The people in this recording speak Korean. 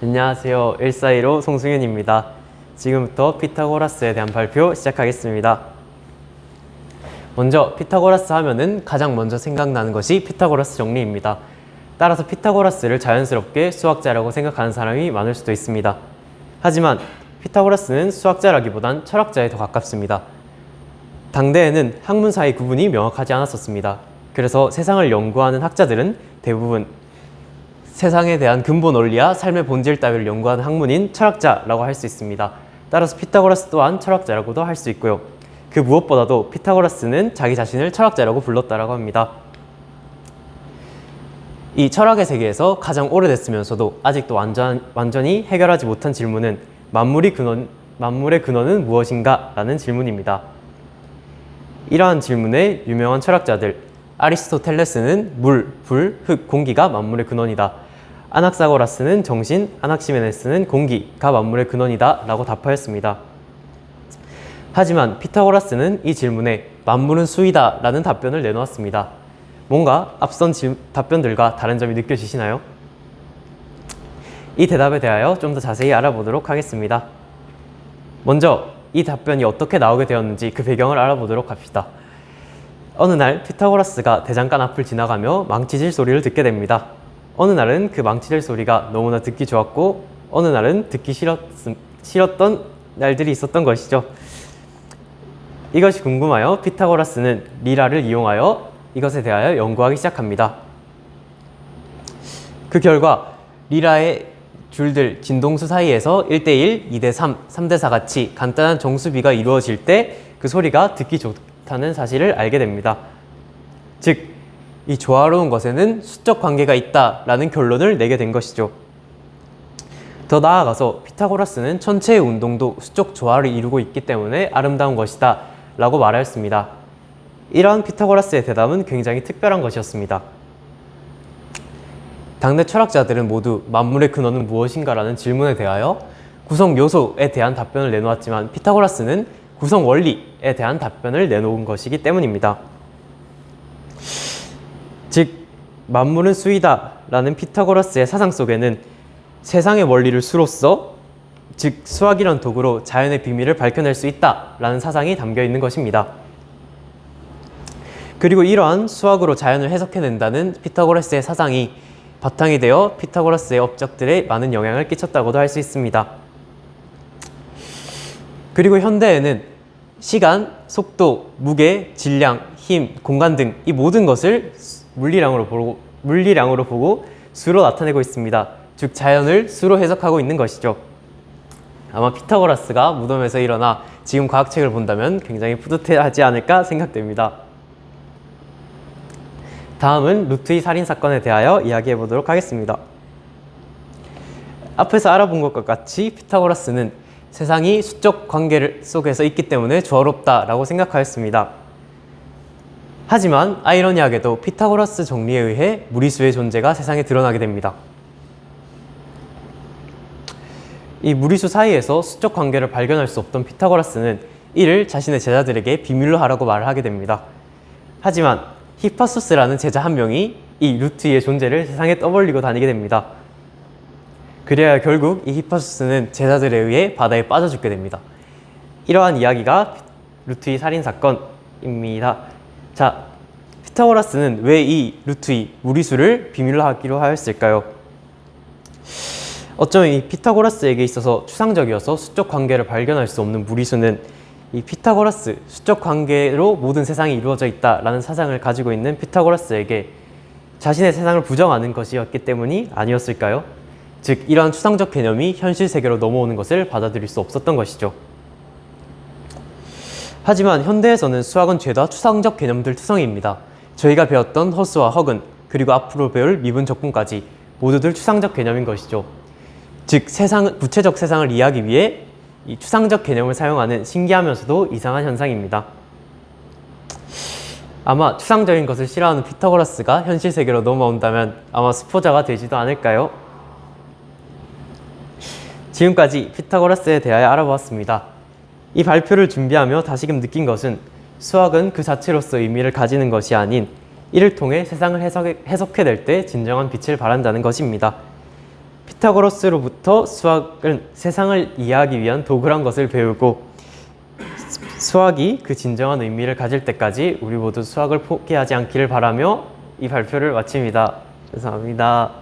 안녕하세요. 1415 송승윤입니다. 지금부터 피타고라스에 대한 발표 시작하겠습니다. 먼저 피타고라스 하면은 가장 먼저 생각나는 것이 피타고라스 정리입니다. 따라서 피타고라스를 자연스럽게 수학자라고 생각하는 사람이 많을 수도 있습니다. 하지만 피타고라스는 수학자라기보단 철학자에 더 가깝습니다. 당대에는 학문 사이 구분이 명확하지 않았었습니다. 그래서 세상을 연구하는 학자들은 대부분 세상에 대한 근본 원리와 삶의 본질 따위를 연구하는 학문인 철학자라고 할 수 있습니다. 따라서 피타고라스 또한 철학자라고도 할 수 있고요. 그 무엇보다도 피타고라스는 자기 자신을 철학자라고 불렀다라고 합니다. 이 철학의 세계에서 가장 오래됐으면서도 아직도 완전히 해결하지 못한 질문은 만물의 근원은 무엇인가? 라는 질문입니다. 이러한 질문에 유명한 철학자들 아리스토텔레스는 물, 불, 흙, 공기가 만물의 근원이다. 아낙사고라스는 정신, 아낙시메네스는 공기가 만물의 근원이다 라고 답하였습니다. 하지만 피타고라스는 이 질문에 만물은 수이다 라는 답변을 내놓았습니다. 뭔가 앞선 답변들과 다른 점이 느껴지시나요? 이 대답에 대하여 좀 더 자세히 알아보도록 하겠습니다. 먼저 이 답변이 어떻게 나오게 되었는지 그 배경을 알아보도록 합시다. 어느 날 피타고라스가 대장간 앞을 지나가며 망치질 소리를 듣게 됩니다. 어느 날은 그 망치질 소리가 너무나 듣기 좋았고 어느 날은 듣기 싫었던 날들이 있었던 것이죠. 이것이 궁금하여 피타고라스는 리라를 이용하여 이것에 대하여 연구하기 시작합니다. 그 결과 리라의 줄들 진동수 사이에서 1대1, 2대3, 3대4 같이 간단한 정수비가 이루어질 때 그 소리가 듣기 좋다는 사실을 알게 됩니다. 즉, 이 조화로운 것에는 수적 관계가 있다라는 결론을 내게 된 것이죠. 더 나아가서 피타고라스는 천체의 운동도 수적 조화를 이루고 있기 때문에 아름다운 것이다 라고 말하였습니다. 이러한 피타고라스의 대답은 굉장히 특별한 것이었습니다. 당대 철학자들은 모두 만물의 근원은 무엇인가 라는 질문에 대하여 구성 요소에 대한 답변을 내놓았지만 피타고라스는 구성 원리에 대한 답변을 내놓은 것이기 때문입니다. 즉, 만물은 수이다 라는 피타고라스의 사상 속에는 세상의 원리를 수로써, 즉 수학이란 도구로 자연의 비밀을 밝혀낼 수 있다 라는 사상이 담겨 있는 것입니다. 그리고 이러한 수학으로 자연을 해석해낸다는 피타고라스의 사상이 바탕이 되어 피타고라스의 업적들에 많은 영향을 끼쳤다고도 할 수 있습니다. 그리고 현대에는 시간, 속도, 무게, 질량, 힘, 공간 등 이 모든 것을 물리량으로 보고 수로 나타내고 있습니다. 즉 자연을 수로 해석하고 있는 것이죠. 아마 피타고라스가 무덤에서 일어나 지금 과학책을 본다면 굉장히 뿌듯해하지 않을까 생각됩니다. 다음은 루트의 살인사건에 대하여 이야기해 보도록 하겠습니다. 앞에서 알아본 것과 같이 피타고라스는 세상이 수적 관계 속에서 있기 때문에 조화롭다라고 생각하였습니다. 하지만 아이러니하게도 피타고라스 정리에 의해 무리수의 존재가 세상에 드러나게 됩니다. 이 무리수 사이에서 수적 관계를 발견할 수 없던 피타고라스는 이를 자신의 제자들에게 비밀로 하라고 말을 하게 됩니다. 하지만 히파소스라는 제자 한 명이 이 루트의 존재를 세상에 떠벌리고 다니게 됩니다. 그래야 결국 이 히파소스는 제자들에 의해 바다에 빠져 죽게 됩니다. 이러한 이야기가 루트의 살인사건입니다. 자, 피타고라스는 왜 이 루트의 무리수를 비밀로 하기로 하였을까요? 어쩌면 이 피타고라스에게 있어서 추상적이어서 수적 관계를 발견할 수 없는 무리수는 이 피타고라스, 수적 관계로 모든 세상이 이루어져 있다라는 사상을 가지고 있는 피타고라스에게 자신의 세상을 부정하는 것이었기 때문이 아니었을까요? 즉, 이러한 추상적 개념이 현실 세계로 넘어오는 것을 받아들일 수 없었던 것이죠. 하지만 현대에서는 수학은 죄다 추상적 개념들 투성이입니다. 저희가 배웠던 허스와 허근, 그리고 앞으로 배울 미분 적분까지 모두들 추상적 개념인 것이죠. 즉, 구체적 세상을 이해하기 위해 이 추상적 개념을 사용하는 신기하면서도 이상한 현상입니다. 아마 추상적인 것을 싫어하는 피타고라스가 현실 세계로 넘어온다면 아마 수포자가 되지도 않을까요? 지금까지 피타고라스에 대하여 알아보았습니다. 이 발표를 준비하며 다시금 느낀 것은 수학은 그 자체로서 의미를 가지는 것이 아닌 이를 통해 세상을 해석해낼 때 진정한 빛을 발한다는 것입니다. 피타고라스로부터 수학은 세상을 이해하기 위한 도구란 것을 배우고 수학이 그 진정한 의미를 가질 때까지 우리 모두 수학을 포기하지 않기를 바라며 이 발표를 마칩니다. 감사합니다.